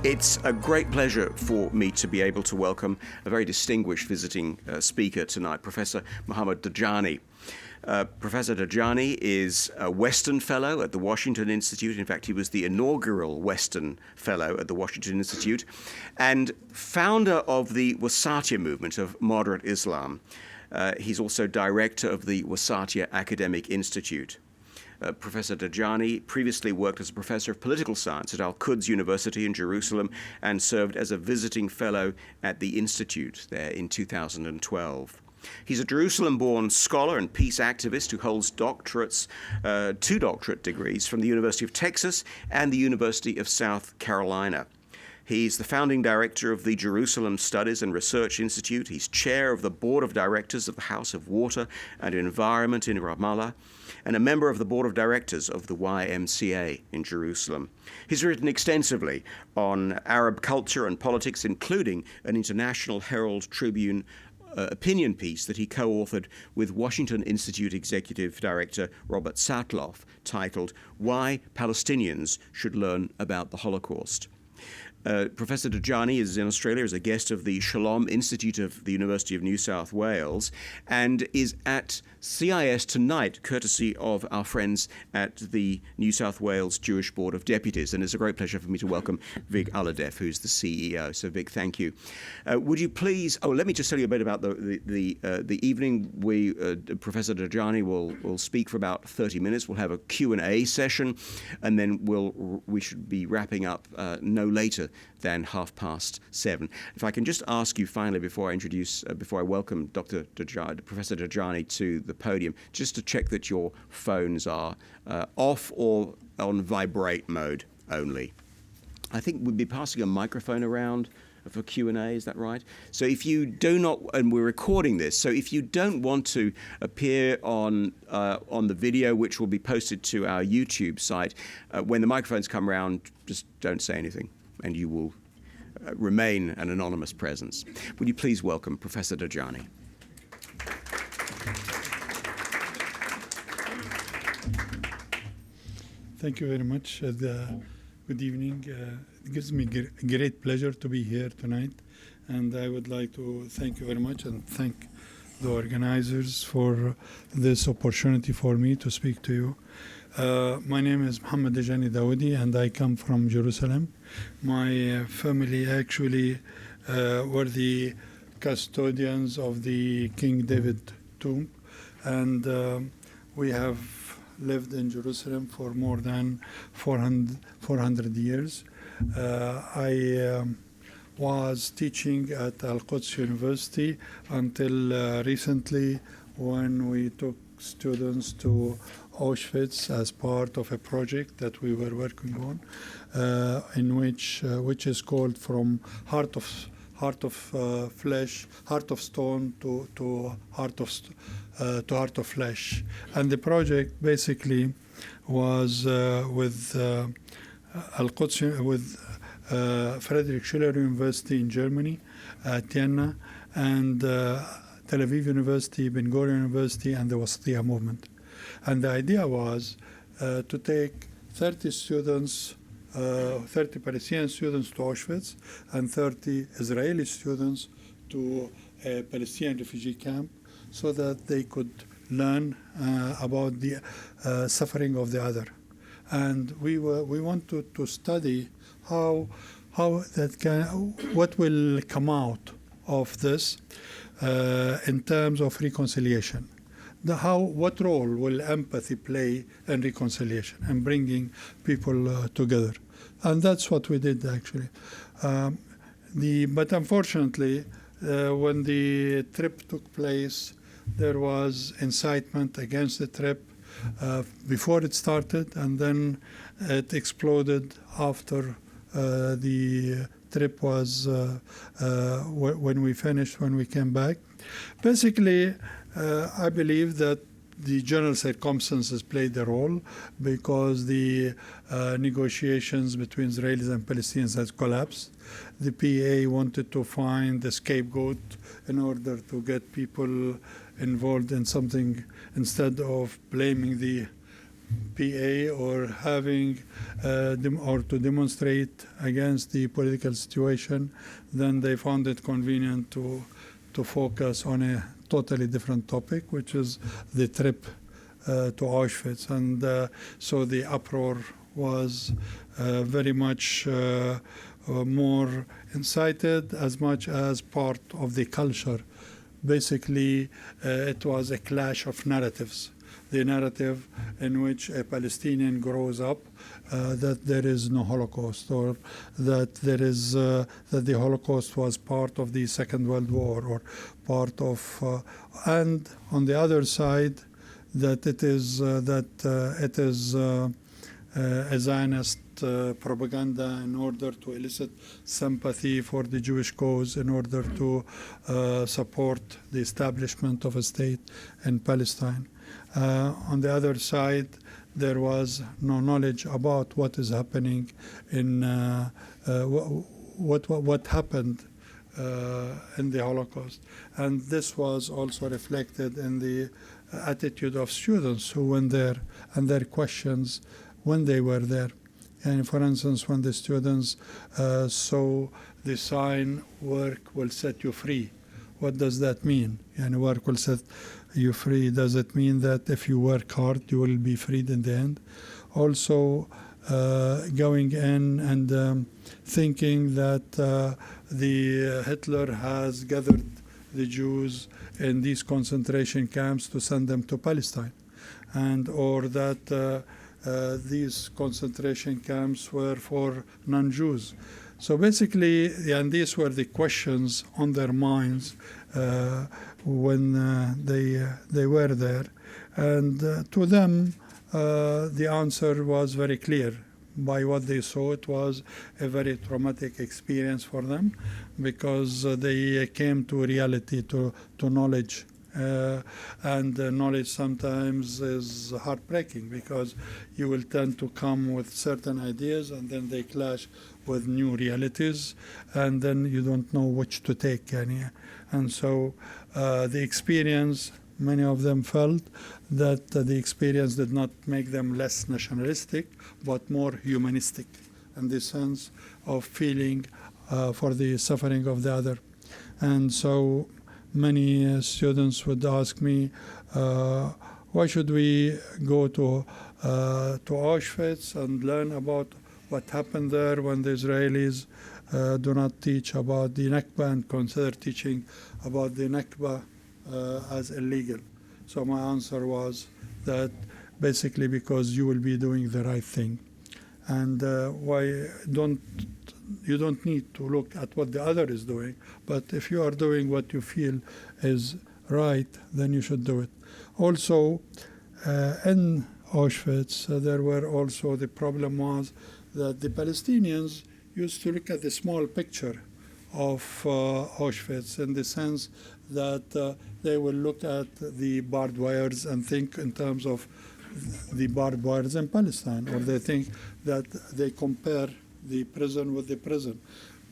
It's a great pleasure for me to be able to welcome a very distinguished visiting speaker tonight, Professor Mohammed Dajani. Professor Dajani is a Western Fellow at the Washington Institute. In fact, he was the inaugural Western Fellow at the Washington Institute and founder of the Wasatia Movement of moderate Islam. He's also director of the Wasatia Academic Institute. Professor Dajani previously worked as a professor of political science at Al-Quds University in Jerusalem and served as a visiting fellow at the Institute there in 2012. He's a Jerusalem-born scholar and peace activist who holds doctorates, 2 doctorate degrees from the University of Texas and the University of South Carolina. He's the founding director of the Jerusalem Studies and Research Institute. He's chair of the board of directors of the House of Water and Environment in Ramallah, and a member of the board of directors of the YMCA in Jerusalem. He's written extensively on Arab culture and politics, including an International Herald Tribune opinion piece that he co-authored with Washington Institute Executive Director Robert Satloff, titled "Why Palestinians Should Learn About the Holocaust." Professor Dajani is in Australia as a guest of the Shalom Institute of the University of New South Wales and is at CIS tonight, courtesy of our friends at the New South Wales Jewish Board of Deputies. And it's a great pleasure for me to welcome Vig Aladef, who's the CEO. So, Vig, thank you. Would you please? Oh, let me just tell you a bit about the evening. Professor Dajani will speak for about 30 minutes. We'll have a Q&A session, and then we should be wrapping up no later than 7:30. If I can just ask you finally, before I welcome Professor Dajani to the podium, just to check that your phones are off or on vibrate mode only. I think we'll be passing a microphone around for Q&A, is that right? So if you do not, and we're recording this, so if you don't want to appear on the video, which will be posted to our YouTube site, when the microphones come around, just don't say anything, and you will remain an anonymous presence. Would you please welcome Professor Dajani? Thank you very much. Good evening. It gives me great pleasure to be here tonight, and I would like to thank you very much and thank the organizers for this opportunity for me to speak to you. My name is Mohammed Dajani Dawoodi, and I come from Jerusalem. My family actually were the custodians of the King David tomb, and we have lived in Jerusalem for more than 400 years. I was teaching at Al-Quds University until recently, when we took students to Auschwitz as part of a project that we were working on, in which is called From Heart of Stone to Heart of Flesh. And the project basically was with Al-Quds, with Friedrich Schiller University in Germany, Vienna, and Tel Aviv University, Ben Gurion University, and the Wasatia Movement. And the idea was to take 30 students, 30 Palestinian students to Auschwitz and 30 Israeli students to a Palestinian refugee camp, so that they could learn about the suffering of the other. And we wanted to study what will come out of this in terms of reconciliation. What role will empathy play in reconciliation and bringing people together? And that's what we did, actually. But unfortunately, when the trip took place, there was incitement against the trip before it started, and then it exploded after the trip was, when we came back. Basically, I believe that the general circumstances played a role, because the negotiations between Israelis and Palestinians has collapsed. The PA wanted to find a scapegoat in order to get people involved in something, instead of blaming the PA or having or to demonstrate against the political situation, then they found it convenient to focus on a totally different topic, which is the trip to Auschwitz. And so the uproar was very much more incited as much as part of the culture. Basically, it was a clash of narratives. The narrative in which a Palestinian grows up that there is no Holocaust, or that there is that the Holocaust was part of the Second World War, or part of, and on the other side, that it is a Zionist propaganda in order to elicit sympathy for the Jewish cause, in order to support the establishment of a state in Palestine. On the other side, there was no knowledge about what is happening in what happened in the Holocaust, and this was also reflected in the attitude of students who went there and their questions when they were there. And for instance, when the students saw the sign, "Work will set you free," what does that mean? And work will set you free. Does it mean that if you work hard, you will be freed in the end? Also, going in and thinking that the Hitler has gathered the Jews in these concentration camps to send them to Palestine, and or that these concentration camps were for non-Jews. So basically, and these were the questions on their minds when they were there. And to them, the answer was very clear. By what they saw, it was a very traumatic experience for them, because they came to reality, to knowledge. And knowledge sometimes is heartbreaking, because you will tend to come with certain ideas and then they clash with new realities, and then you don't know which to take. And so the experience, many of them felt that the experience did not make them less nationalistic, but more humanistic, in the sense of feeling for the suffering of the other. And so many students would ask me, why should we go to Auschwitz and learn about what happened there when the Israelis do not teach about the Nakba and consider teaching about the Nakba as illegal? So my answer was that basically because you will be doing the right thing. And you don't need to look at what the other is doing, but if you are doing what you feel is right, then you should do it. Also, in Auschwitz, there were also, the problem was that the Palestinians used to look at the small picture of Auschwitz, in the sense that they will look at the barbed wires and think in terms of the barbed wires in Palestine, or they think that they compare the prison with the prison.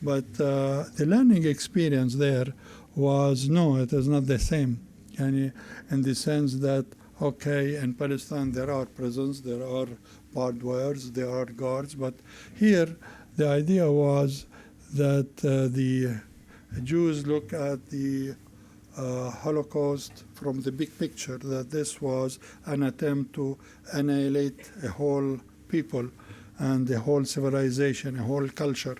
But the learning experience there was, no, it is not the same. And in the sense that, okay, in Palestine there are prisons, there are barbed wires, there are guards, but here the idea was that the Jews look at the Holocaust from the big picture, that this was an attempt to annihilate a whole people and a whole civilization, a whole culture.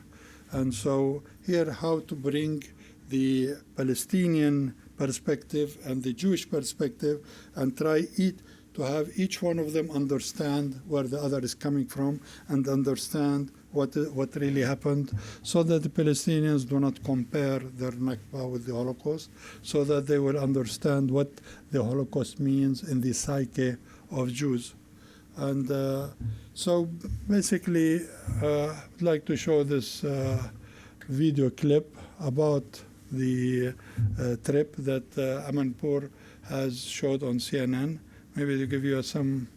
And so here, how to bring the Palestinian perspective and the Jewish perspective and try to have each one of them understand where the other is coming from and understand what really happened, so that the Palestinians do not compare their Nakba with the Holocaust, so that they will understand what the Holocaust means in the psyche of Jews. And so basically, I'd like to show this video clip about the trip that Amanpour has showed on CNN. Maybe to give you some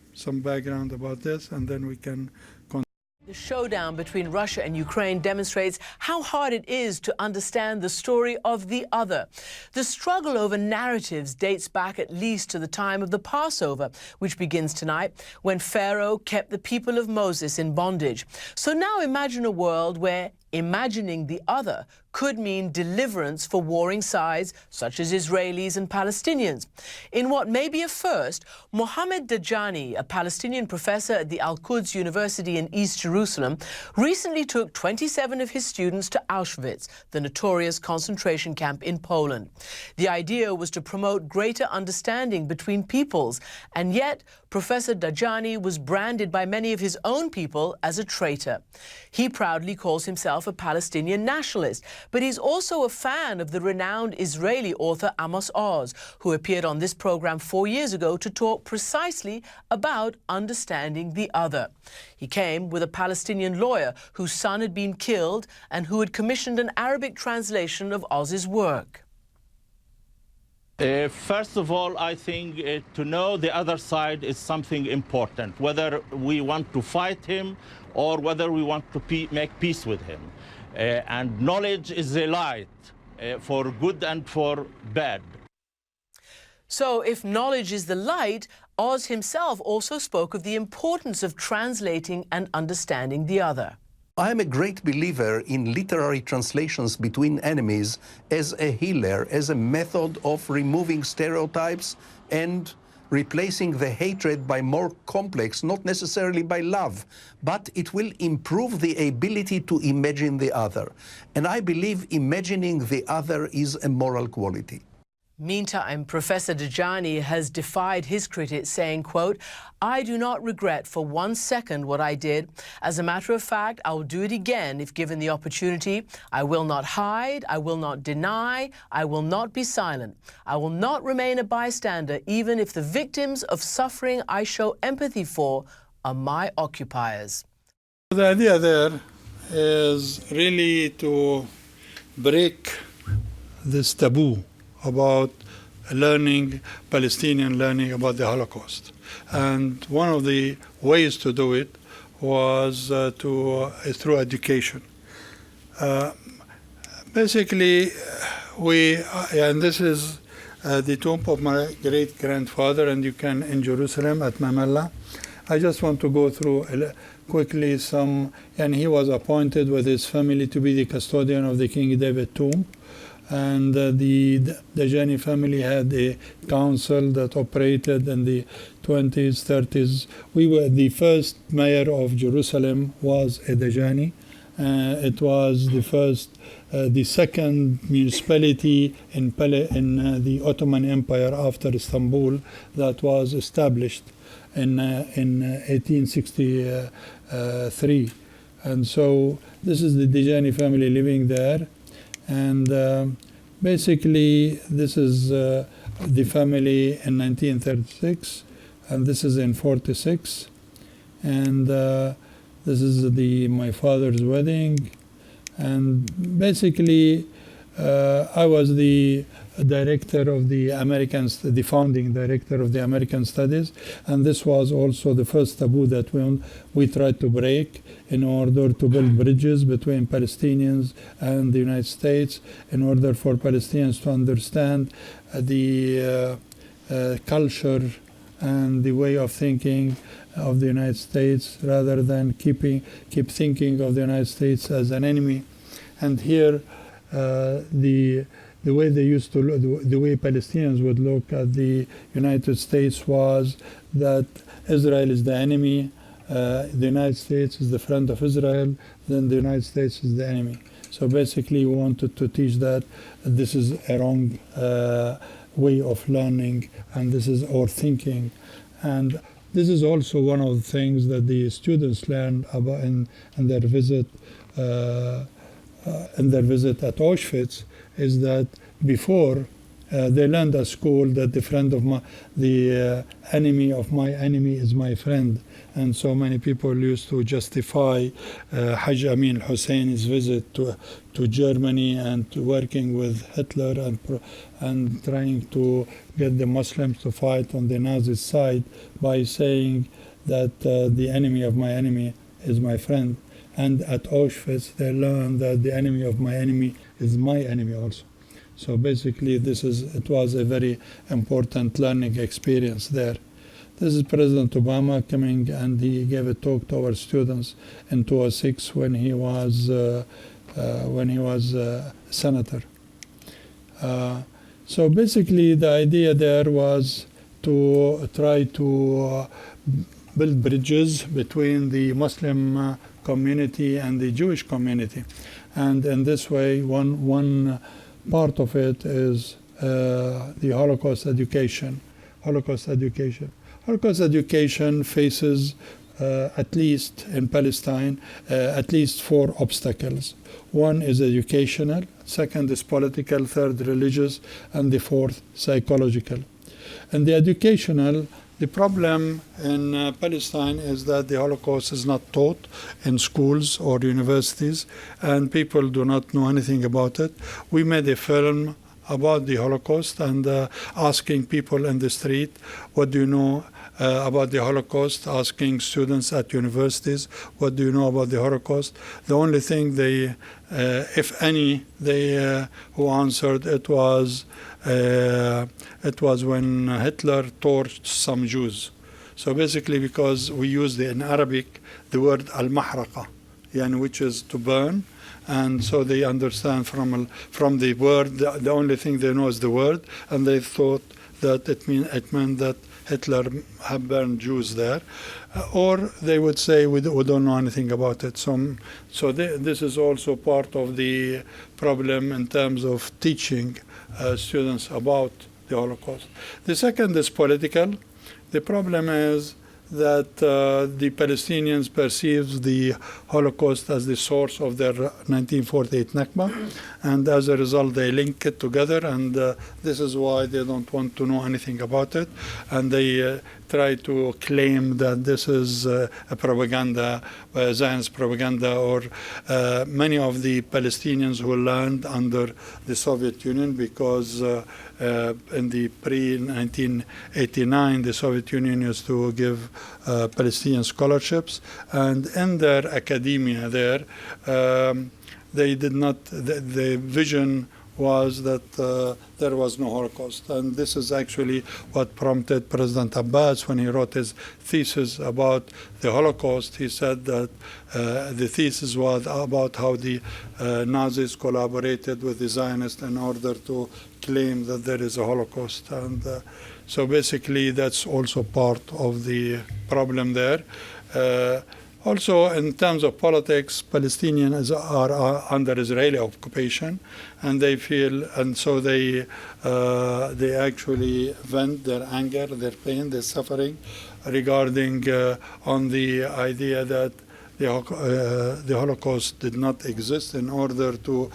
background about this, and then we can continue. The showdown between Russia and Ukraine demonstrates how hard it is to understand the story of the other. The struggle over narratives dates back at least to the time of the Passover, which begins tonight, when Pharaoh kept the people of Moses in bondage. So now imagine a world where imagining the other could mean deliverance for warring sides, such as Israelis and Palestinians. In what may be a first, Mohammed Dajani, a Palestinian professor at the Al-Quds University in East Jerusalem, recently took 27 of his students to Auschwitz, the notorious concentration camp in Poland. The idea was to promote greater understanding between peoples, and yet Professor Dajani was branded by many of his own people as a traitor. He proudly calls himself a Palestinian nationalist, but he's also a fan of the renowned Israeli author Amos Oz, who appeared on this program 4 years ago to talk precisely about understanding the other. He came with a Palestinian lawyer whose son had been killed and who had commissioned an Arabic translation of Oz's work. First of all, I think to know the other side is something important, whether we want to fight him or whether we want to make peace with him. And knowledge is a light for good and for bad. So if knowledge is the light, Oz himself also spoke of the importance of translating and understanding the other. I'm a great believer in literary translations between enemies as a healer, as a method of removing stereotypes and replacing the hatred by more complex, not necessarily by love, but it will improve the ability to imagine the other. And I believe imagining the other is a moral quality. Meantime, Professor Dajani has defied his critics, saying, quote, "I do not regret for 1 second what I did. As a matter of fact, I will do it again if given the opportunity. I will not hide, I will not deny, I will not be silent. I will not remain a bystander, even if the victims of suffering I show empathy for are my occupiers." The idea there is really to break this taboo about Palestinian learning about the Holocaust. And one of the ways to do it was through education. Basically, and this is the tomb of my great-grandfather, and you can in Jerusalem at Mamalla. I just want to go through quickly and he was appointed with his family to be the custodian of the King David tomb. And the Dajani family had a council that operated in the 20s, 30s. The first mayor of Jerusalem was a Dajani. It was the second municipality in the Ottoman Empire after Istanbul that was established in 1863. And so this is the Dajani family living there. And basically, this is the family in 1936, and this is in 46. And this is my father's wedding. And basically, I was the director of the founding director of the American Studies, and this was also the first taboo that we tried to break in order to build bridges between Palestinians and the United States, in order for Palestinians to understand the culture and the way of thinking of the United States, rather than keep thinking of the United States as an enemy. And here, the way they used to look, the way Palestinians would look at the United States was that Israel is the enemy, the United States is the friend of Israel, then the United States is the enemy. So basically we wanted to teach that this is a wrong way of learning, and this is our thinking. And this is also one of the things that the students learned about in their visit at Auschwitz, is that before they learned at school that the enemy of my enemy is my friend. And so many people used to justify Hajj Amin Hussein's visit to Germany and working with Hitler and trying to get the Muslims to fight on the Nazi side by saying that the enemy of my enemy is my friend. And at Auschwitz, they learned that the enemy of my enemy is my enemy also. So basically, it was a very important learning experience there. This is President Obama coming, and he gave a talk to our students in 2006 when he was senator. So basically, the idea there was to try to build bridges between the Muslim community and the Jewish community. And in this way, one part of it is the Holocaust education. Holocaust education faces, at least in Palestine, at least 4 obstacles. One is educational, second is political, third religious, and the fourth psychological. And the educational, the problem in Palestine is that the Holocaust is not taught in schools or universities, and people do not know anything about it. We made a film about the Holocaust and asking people in the street, what do you know about the Holocaust, asking students at universities, what do you know about the Holocaust? The only thing they, if any, they who answered it was when Hitler torched some Jews. So basically, because we used in Arabic the word al-mahraqa, which is to burn, and so they understand from the word, the only thing they know is the word, and they thought that it meant that Hitler had burned Jews there, or they would say we don't know anything about it. So this is also part of the problem in terms of teaching students about the Holocaust. The second is political. The problem is that the Palestinians perceive the Holocaust as the source of their 1948 Nakba, and as a result they link it together, and this is why they don't want to know anything about it, and they try to claim that this is a propaganda, Zionist propaganda, or many of the Palestinians who learned under the Soviet Union, because in the pre-1989, the Soviet Union used to give Palestinian scholarships, and in their academia there, they did not, the vision was that there was no Holocaust. And this is actually what prompted President Abbas when he wrote his thesis about the Holocaust. He said that the thesis was about how the Nazis collaborated with the Zionists in order to claim that there is a Holocaust. And so basically that's also part of the problem there. Also, in terms of politics, Palestinians are under Israeli occupation, and they feel, and so they actually vent their anger, their pain, their suffering, regarding on the idea that the Holocaust did not exist, in order to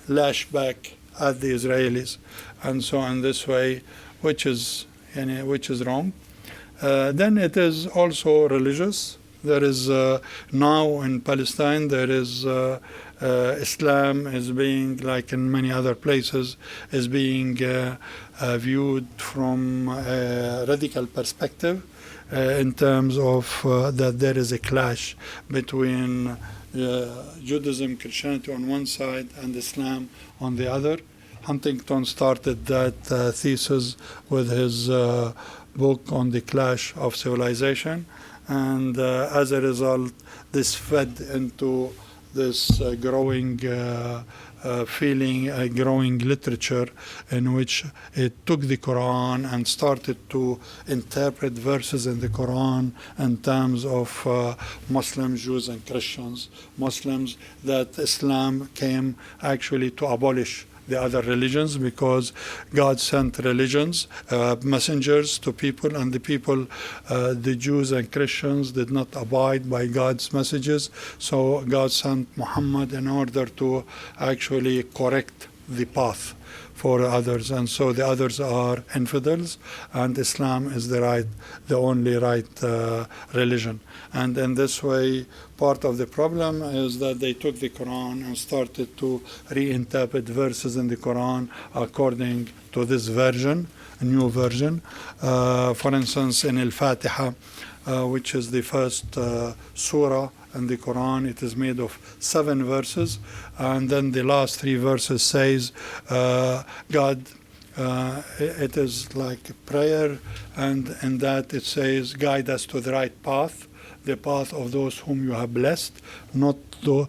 lash back at the Israelis, and so in this way, which is wrong. Then it is also religious. There is now in Palestine, there is Islam is being, like in many other places, is being viewed from a radical perspective in terms of that there is a clash between Judaism, Christianity on one side, and Islam on the other. Huntington started that thesis with his book on the clash of civilization. And as a result, this fed into this growing feeling, a growing literature in which it took the Quran and started to interpret verses in the Quran in terms of Muslims, Jews, and Christians. Muslims, that Islam came actually to abolish the other religions, because God sent religions, messengers to people, and the people, the Jews and Christians, did not abide by God's messages. So God sent Muhammad in order to actually correct the path for others, and so the others are infidels, and Islam is the only right religion. And in this way, part of the problem is that they took the Quran and started to reinterpret verses in the Quran according to this version, a new version. For instance, in Al-Fatiha, which is the first surah in the Quran, it is made of 7 verses, and then the last 3 verses says, God, it is like prayer, and in that it says, guide us to the right path, the path of those whom you have blessed, not those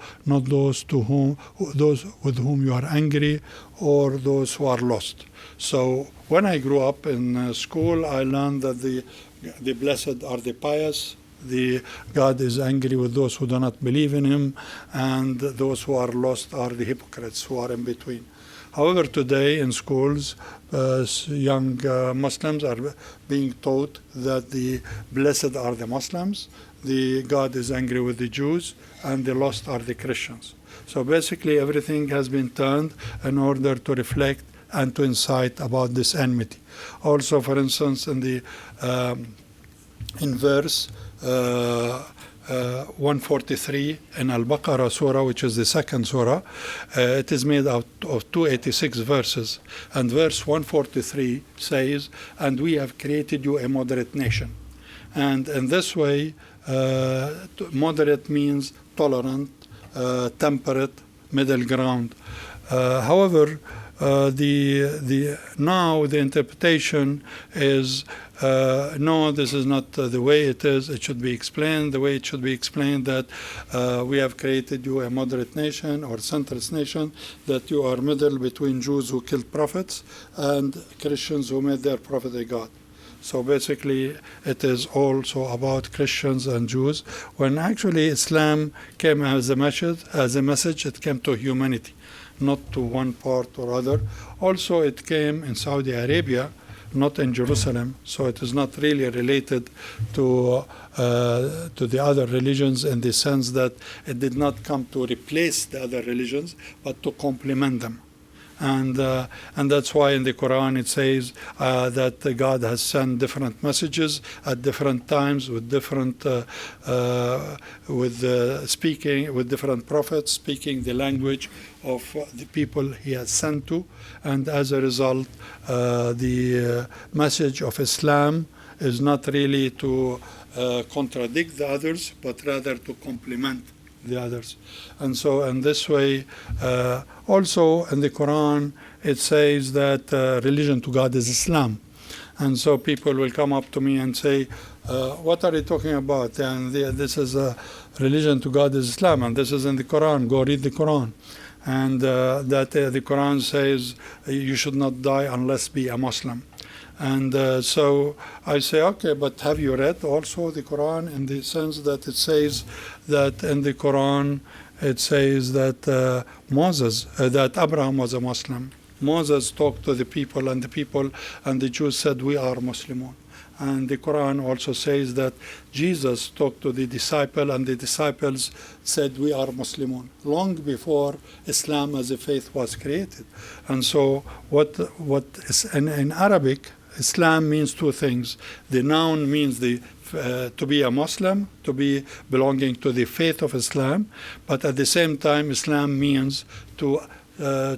with whom you are angry, or those who are lost. So when I grew up in school, I learned that the blessed are the pious, the God is angry with those who do not believe in him, and those who are lost are the hypocrites who are in between. However, today in schools, young Muslims are being taught that the blessed are the Muslims, the God is angry with the Jews, and the lost are the Christians. So basically everything has been turned in order to reflect and to incite about this enmity. Also, for instance, in verse 143 in Al-Baqarah surah, which is the second surah, it is made out of 286 verses. And verse 143 says, and we have created you a moderate nation. And in this way, moderate means tolerant, temperate, middle ground. However, now the interpretation is no, this is not the way it is. It should be explained the way it should be explained, that we have created you a moderate nation or centrist nation, that you are middle between Jews who killed prophets and Christians who made their prophet a god. So basically it is also about Christians and Jews, when actually Islam came as a message, it came to humanity, not to one part or other. Also it came in Saudi Arabia, not in Jerusalem, so it is not really related to the other religions, in the sense that it did not come to replace the other religions, but to complement them. And that's why in the Quran it says that God has sent different messages at different times with different speaking with different prophets, speaking the language of the people he has sent to, and as a result, the message of Islam is not really to contradict the others, but rather to complement the others. And so in this way, also in the Quran, it says that religion to God is Islam. And so people will come up to me and say, what are you talking about? And this is a religion to God is Islam, and this is in the Quran. Go read the Quran. And that the Quran says you should not die unless be a Muslim. And so I say, okay, but have you read also the Quran, in the sense that it says that in the Quran, it says that that Abraham was a Muslim. Moses talked to the people, and the Jews said, we are Muslimun. And the Quran also says that Jesus talked to the disciple, and the disciples said, we are Muslimun, long before Islam as a faith was created. And so what is in Arabic, Islam means two things. The noun means to be a Muslim, to be belonging to the faith of Islam, but at the same time, Islam means to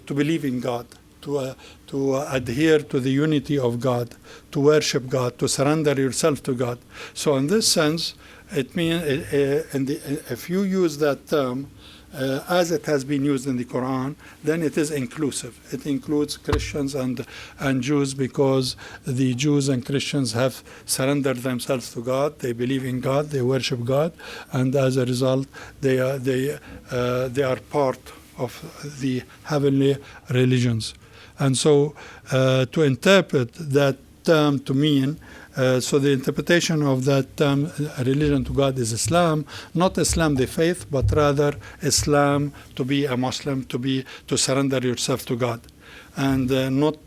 believe in God, to adhere to the unity of God, to worship God, to surrender yourself to God. So in this sense, it means if you use that term as it has been used in the Quran, then it is inclusive. It includes Christians and Jews, because the Jews and Christians have surrendered themselves to God. They believe in God, they worship God, and as a result, they are part of the heavenly religions. And so to interpret that term to mean, so the interpretation of that term, religion to God, is Islam, not Islam the faith, but rather Islam to be a Muslim, to surrender yourself to God, and not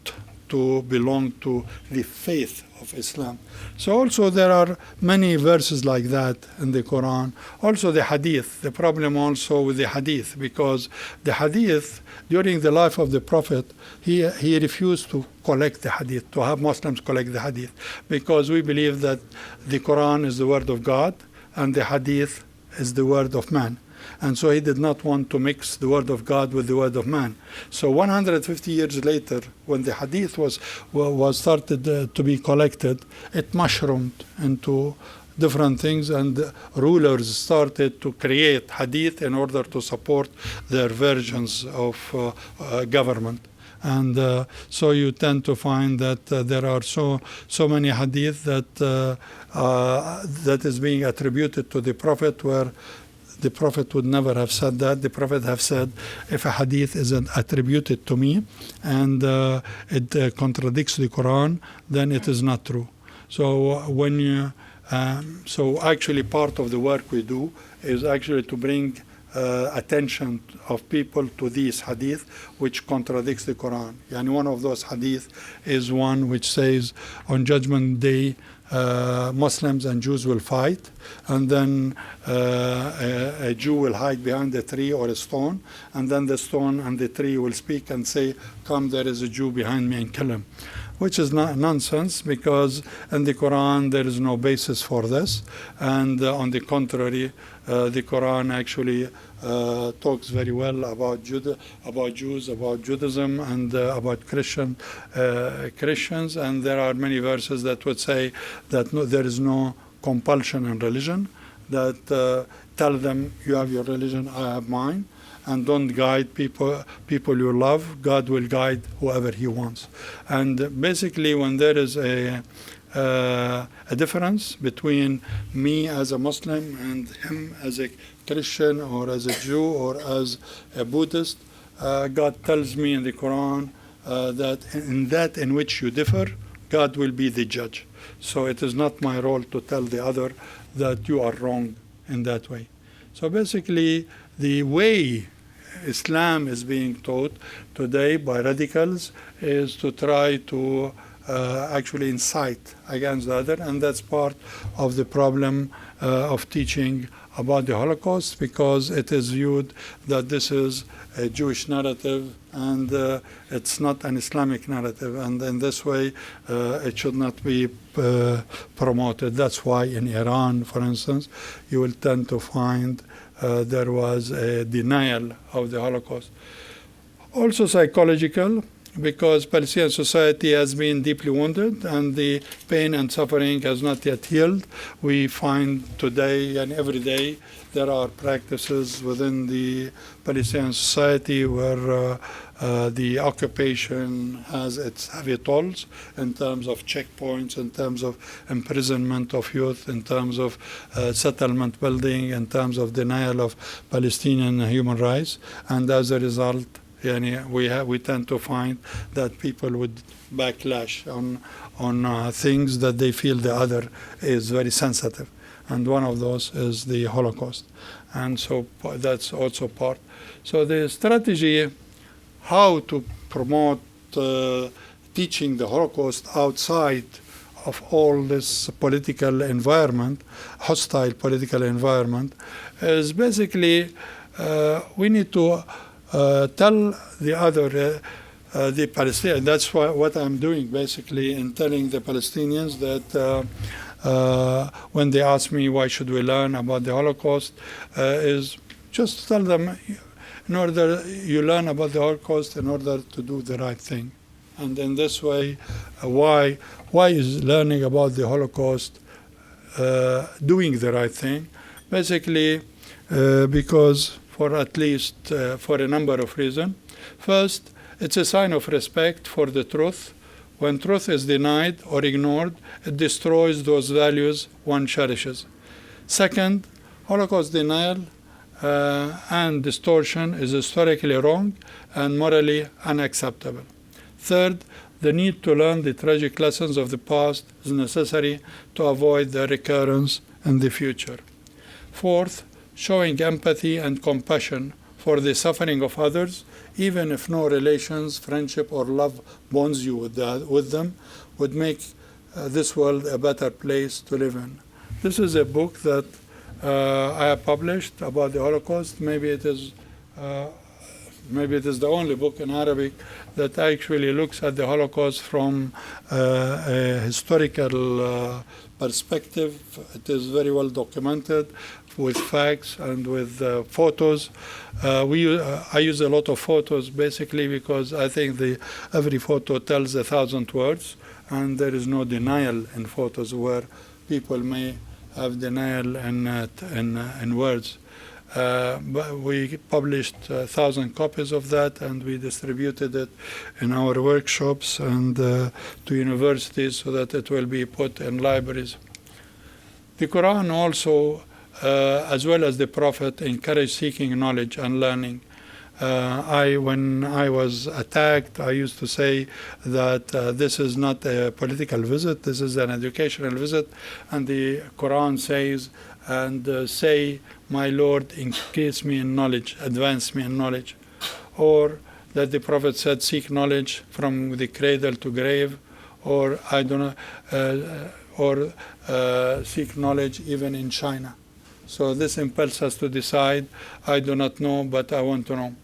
to belong to the faith of Islam. So also there are many verses like that in the Quran. Also the Hadith, the problem also with the Hadith, because the Hadith, during the life of the Prophet, he refused to collect the Hadith, to have Muslims collect the Hadith, because we believe that the Quran is the word of God and the Hadith is the word of man. And so he did not want to mix the word of God with the word of man. So 150 years later, when the Hadith was started to be collected, it mushroomed into different things, and rulers started to create hadith in order to support their versions of government. And so you tend to find that there are so many hadith that that is being attributed to the Prophet, where the Prophet would never have said that. The Prophet have said, if a hadith isn't attributed to me and it contradicts the Quran, then it is not true. So when you, so actually part of the work we do is actually to bring attention of people to these hadith which contradicts the Quran. And one of those hadith is one which says on Judgment Day Muslims and Jews will fight, and then a Jew will hide behind a tree or a stone, and then the stone and the tree will speak and say, come, there is a Jew behind me, and kill him. Which is not nonsense, because in the Quran there is no basis for this, and on the contrary, the Quran actually talks very well about Jews, about Judaism, and about Christians, and there are many verses that would say that there is no compulsion in religion, that tell them, you have your religion, I have mine, and don't guide people you love. God will guide whoever he wants. And basically, when there is a difference between me as a Muslim and him as a Christian or as a Jew or as a Buddhist, God tells me in the Quran that in which you differ, God will be the judge. So it is not my role to tell the other that you are wrong in that way. So basically, the way Islam is being taught today by radicals is to try to actually incite against the other, and that's part of the problem of teaching about the Holocaust, because it is viewed that this is a Jewish narrative and it's not an Islamic narrative, and in this way it should not be promoted. That's why in Iran, for instance, you will tend to find there was a denial of the Holocaust. Also psychological, because Palestinian society has been deeply wounded and the pain and suffering has not yet healed. We find today and every day there are practices within the Palestinian society where the occupation has its heavy tolls in terms of checkpoints, in terms of imprisonment of youth, in terms of settlement building, in terms of denial of Palestinian human rights. And as a result, we tend to find that people would backlash on things that they feel the other is very sensitive. And one of those is the Holocaust. And so that's also part. So the strategy, how to promote teaching the Holocaust outside of all this political environment, hostile political environment, is basically we need to tell the other, the Palestinians. That's what I'm doing basically in telling the Palestinians that when they ask me why should we learn about the Holocaust, is just tell them, in order you learn about the Holocaust in order to do the right thing. And in this way, why is learning about the Holocaust doing the right thing? Basically, because for at least for a number of reasons. First, it's a sign of respect for the truth. When truth is denied or ignored, it destroys those values one cherishes. Second, Holocaust denial and distortion is historically wrong and morally unacceptable. Third, the need to learn the tragic lessons of the past is necessary to avoid their recurrence in the future. Fourth, showing empathy and compassion for the suffering of others, even if no relations, friendship, or love bonds you with them, would make this world a better place to live in. This is a book that I have published about the Holocaust. Maybe it is the only book in Arabic that actually looks at the Holocaust from a historical perspective. It is very well documented with facts and with photos. I use a lot of photos basically because I think every photo tells 1,000 words, and there is no denial in photos where people may of denial in words. But we published 1,000 copies of that, and we distributed it in our workshops and to universities so that it will be put in libraries. The Quran also, as well as the Prophet, encouraged seeking knowledge and learning. When I was attacked, I used to say that this is not a political visit, this is an educational visit. And the Quran says, and say, my Lord, increase me in knowledge, advance me in knowledge. Or that the Prophet said, seek knowledge from the cradle to grave, or I don't know, seek knowledge even in China. So this impels us to decide, I do not know, but I want to know.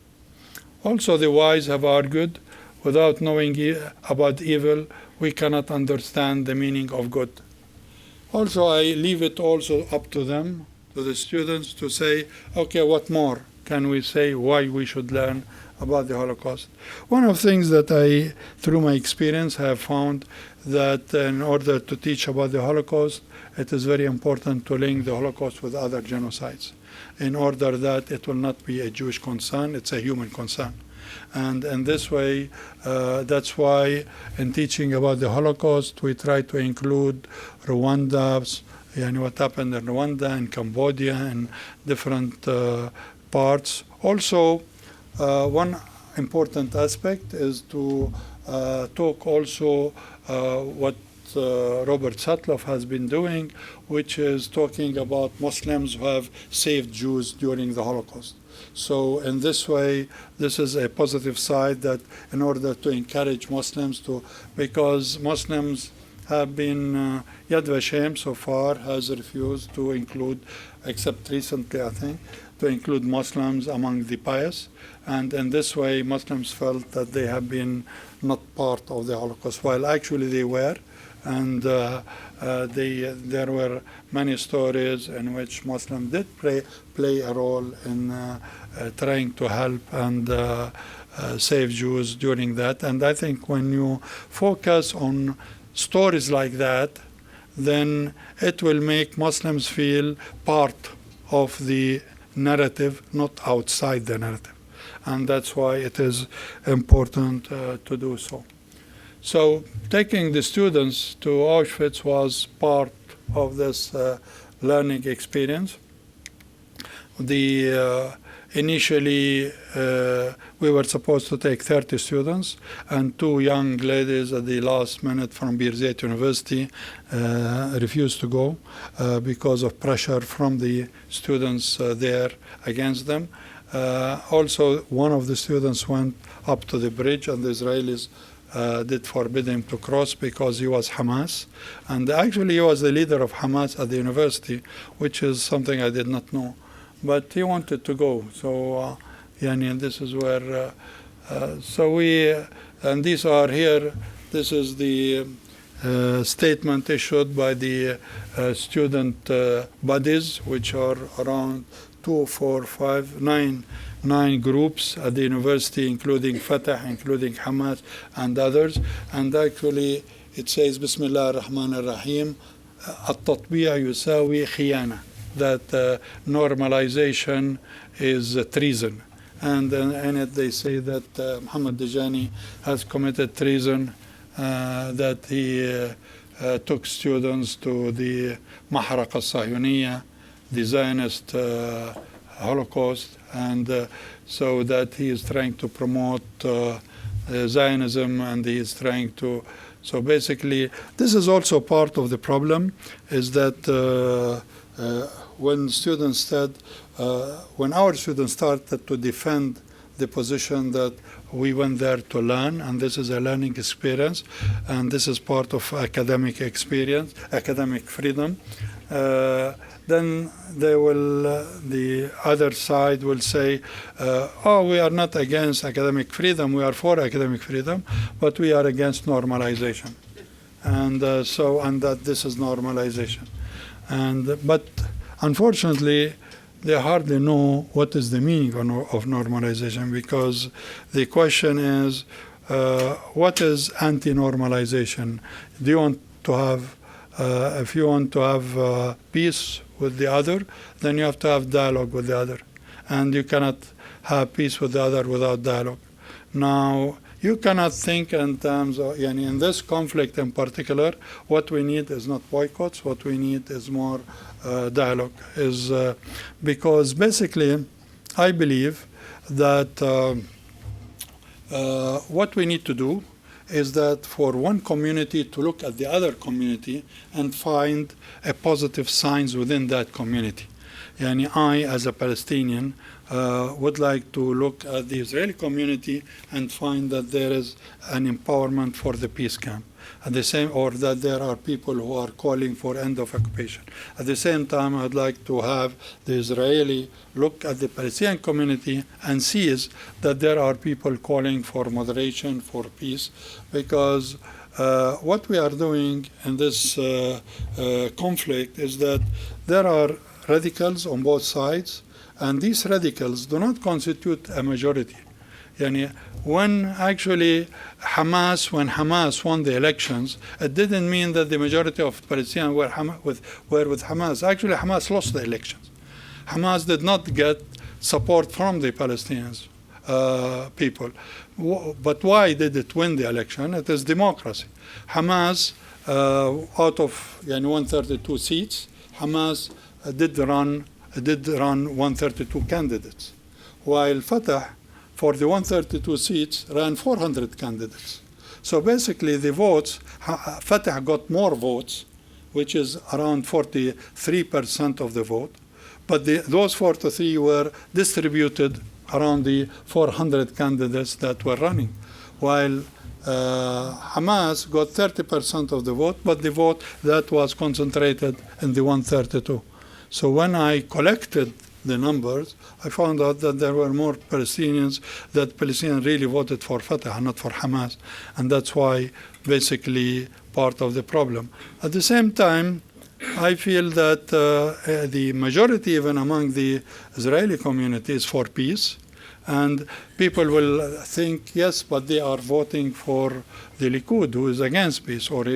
Also, the wise have argued, without knowing about evil, we cannot understand the meaning of good. Also, I leave it also up to them, to the students, to say, okay, what more can we say why we should learn about the Holocaust? One of the things that I, through my experience, have found that in order to teach about the Holocaust, it is very important to link the Holocaust with other genocides, in order that it will not be a Jewish concern, it's a human concern. And in this way, that's why in teaching about the Holocaust, we try to include Rwanda, what happened in Rwanda and Cambodia and different parts. Also, one important aspect is to talk also what Robert Sutloff has been doing, which is talking about Muslims who have saved Jews during the Holocaust. So in this way, this is a positive side, that in order to encourage Muslims to, because Muslims have been, Yad Vashem so far has refused to include, except recently I think, to include Muslims among the pious. And in this way, Muslims felt that they have been not part of the Holocaust, while actually they were. And there were many stories in which Muslims did play a role in trying to help and save Jews during that. And I think when you focus on stories like that, then it will make Muslims feel part of the narrative, not outside the narrative. And that's why it is important to do so. So taking the students to Auschwitz was part of this learning experience. Initially, we were supposed to take 30 students, and 2 young ladies at the last minute from Birzeit University refused to go because of pressure from the students there against them. Also, one of the students went up to the bridge, and the Israelis did forbid him to cross because he was Hamas. And actually, he was the leader of Hamas at the university, which is something I did not know. But he wanted to go. So, this is where, and these are here, this is the statement issued by the student bodies, which are around 2, 4, 5, 9 groups at the university, including Fatah, including Hamas, and others. And actually, it says, Bismillah ar-Rahman ar-Rahim, at-tatbi'a yusawi khiyana, that normalization is treason. And in it they say that Mohammed Dajani has committed treason, that he took students to the Mahraq al-Sahiyuniya, the Zionist Holocaust, and so that he is trying to promote Zionism, and he is trying to, so basically this is also part of the problem, is that when students said, when our students started to defend the position that we went there to learn, and this is a learning experience, and this is part of academic experience, academic freedom, then they will, the other side will say, oh, we are not against academic freedom, we are for academic freedom, but we are against normalization. And and that this is normalization. But unfortunately, they hardly know what is the meaning of normalization, because the question is, what is anti-normalization? Do you want to have if you want to have peace with the other, then you have to have dialogue with the other. And you cannot have peace with the other without dialogue. Now, you cannot think in terms of, in this conflict in particular, what we need is not boycotts, what we need is more dialogue. Because basically, I believe that what we need to do is that for one community to look at the other community and find a positive signs within that community. I, as a Palestinian, would like to look at the Israeli community and find that there is an empowerment for the peace camp. At the same, or that there are people who are calling for end of occupation. At the same time, I'd like to have the Israeli look at the Palestinian community and sees that there are people calling for moderation, for peace, because what we are doing in this conflict is that there are radicals on both sides, and these radicals do not constitute a majority. When actually when Hamas won the elections, it didn't mean that the majority of Palestinians were with Hamas. Actually, Hamas lost the elections. Hamas did not get support from the Palestinians people. But why did it win the election? It is democracy. Hamas, out of 132 seats, Hamas did run 132 candidates, while Fatah, for the 132 seats, ran 400 candidates. So basically, the votes, Fatah got more votes, which is around 43% of the vote, but those 43 were distributed around the 400 candidates that were running, while Hamas got 30% of the vote, but the vote that was concentrated in the 132. So when I collected the numbers, I found out that there were more Palestinians really voted for Fatah, not for Hamas. And that's why basically part of the problem. At the same time, I feel that the majority even among the Israeli community is for peace. And people will think, yes, but they are voting for the Likud, who is against peace, or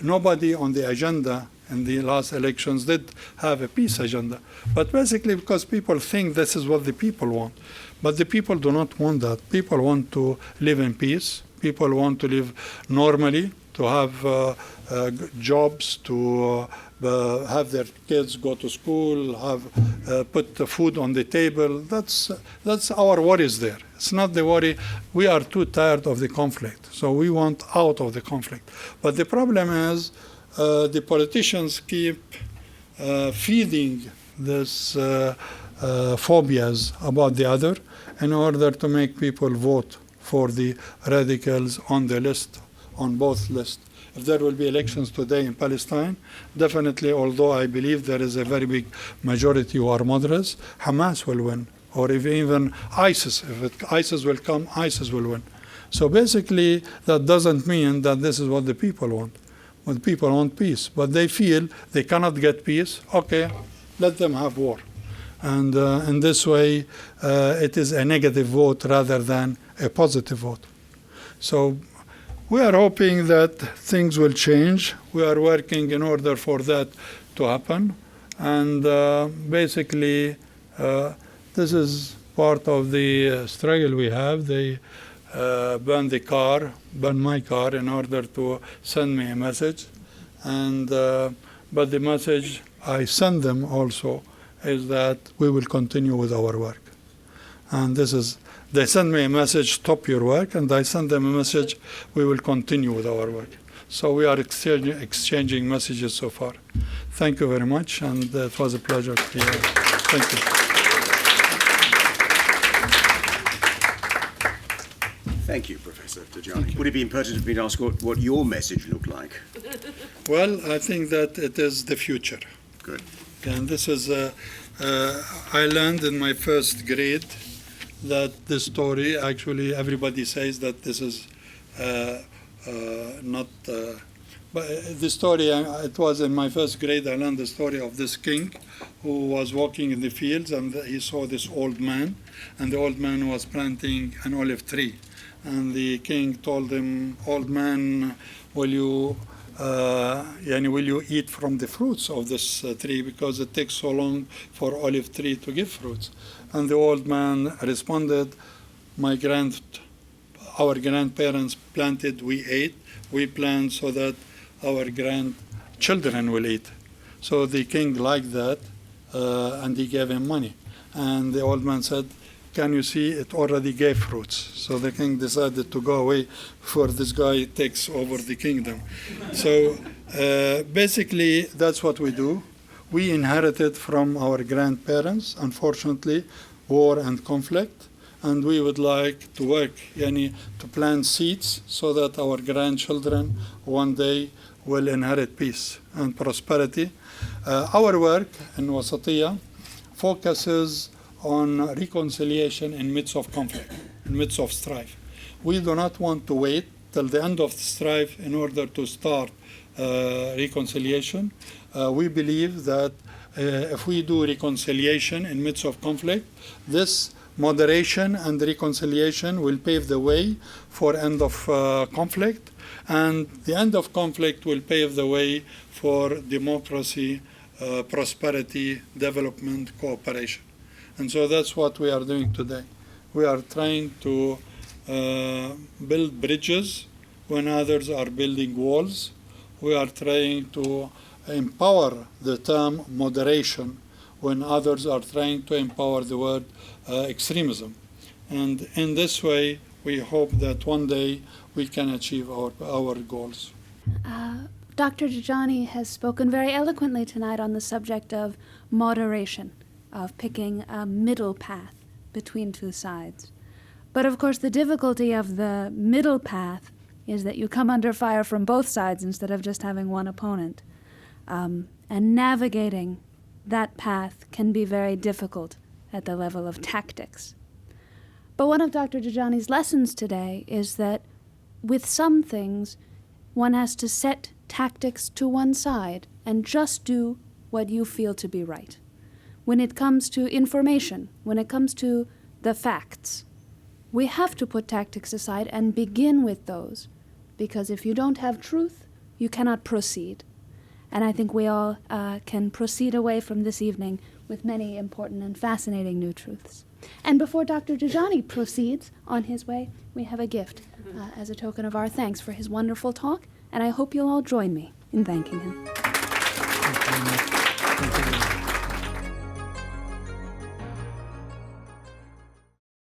nobody on the agenda in the last elections did have a peace agenda. But basically because people think this is what the people want. But the people do not want that. People want to live in peace. People want to live normally, to have jobs, to have their kids go to school, have put the food on the table. That's our worries there. It's not the worry. We are too tired of the conflict, so we want out of the conflict. But the problem is the politicians keep feeding this phobias about the other in order to make people vote for the radicals on the list, on both lists. If there will be elections today in Palestine, definitely, although I believe there is a very big majority who are moderates, Hamas will win, or if even ISIS. If ISIS will come, ISIS will win. So basically, that doesn't mean that this is what the people want. When people want peace, but they feel they cannot get peace, okay, let them have war. And in this way, it is a negative vote rather than a positive vote. So we are hoping that things will change. We are working in order for that to happen. And basically, this is part of the struggle we have. They burned my car in order to send me a message. And but the message I send them also is that we will continue with our work. And this is, they send me a message, stop your work, and I send them a message, we will continue with our work. So we are exchanging messages so far. Thank you very much, and it was a pleasure to be here. Thank you. Thank you, Professor Dajani. Would it be impertinent for me to ask what your message looked like? Well, I think that it is the future. Good. And this is, I learned in my first grade that the story, actually everybody says that this is not, but the story, it was in my first grade, I learned the story of this king who was walking in the fields, and he saw this old man, and the old man was planting an olive tree. And the king told him, old man, will you will you eat from the fruits of this tree, because it takes so long for olive tree to give fruits? And the old man responded, our grandparents planted, we ate. We plant so that our grandchildren will eat. So the king liked that, and he gave him money. And the old man said, can you see it already gave fruits? So the king decided to go away before this guy takes over the kingdom. So basically, that's what we do. We inherited from our grandparents, unfortunately, war and conflict. And we would like to work, to plant seeds so that our grandchildren one day will inherit peace and prosperity. Our work in Wasatia focuses on reconciliation in midst of conflict, in midst of strife. We do not want to wait till the end of the strife in order to start reconciliation. We believe that if we do reconciliation in midst of conflict, this moderation and reconciliation will pave the way for end of conflict, and the end of conflict will pave the way for democracy, prosperity, development, cooperation. And so that's what we are doing today. We are trying to build bridges when others are building walls. We are trying to empower the term moderation when others are trying to empower the word extremism. And in this way, we hope that one day we can achieve our goals. Dr. Dajani has spoken very eloquently tonight on the subject of moderation, of picking a middle path between two sides. But of course, the difficulty of the middle path is that you come under fire from both sides instead of just having one opponent. And navigating that path can be very difficult at the level of tactics. But one of Dr. Dajani's lessons today is that with some things, one has to set tactics to one side and just do what you feel to be right. When it comes to information, when it comes to the facts, we have to put tactics aside and begin with those, because if you don't have truth, you cannot proceed. And I think we all can proceed away from this evening with many important and fascinating new truths. And before Dr. Dajani proceeds on his way, we have a gift as a token of our thanks for his wonderful talk, and I hope you'll all join me in thanking him. Thank you.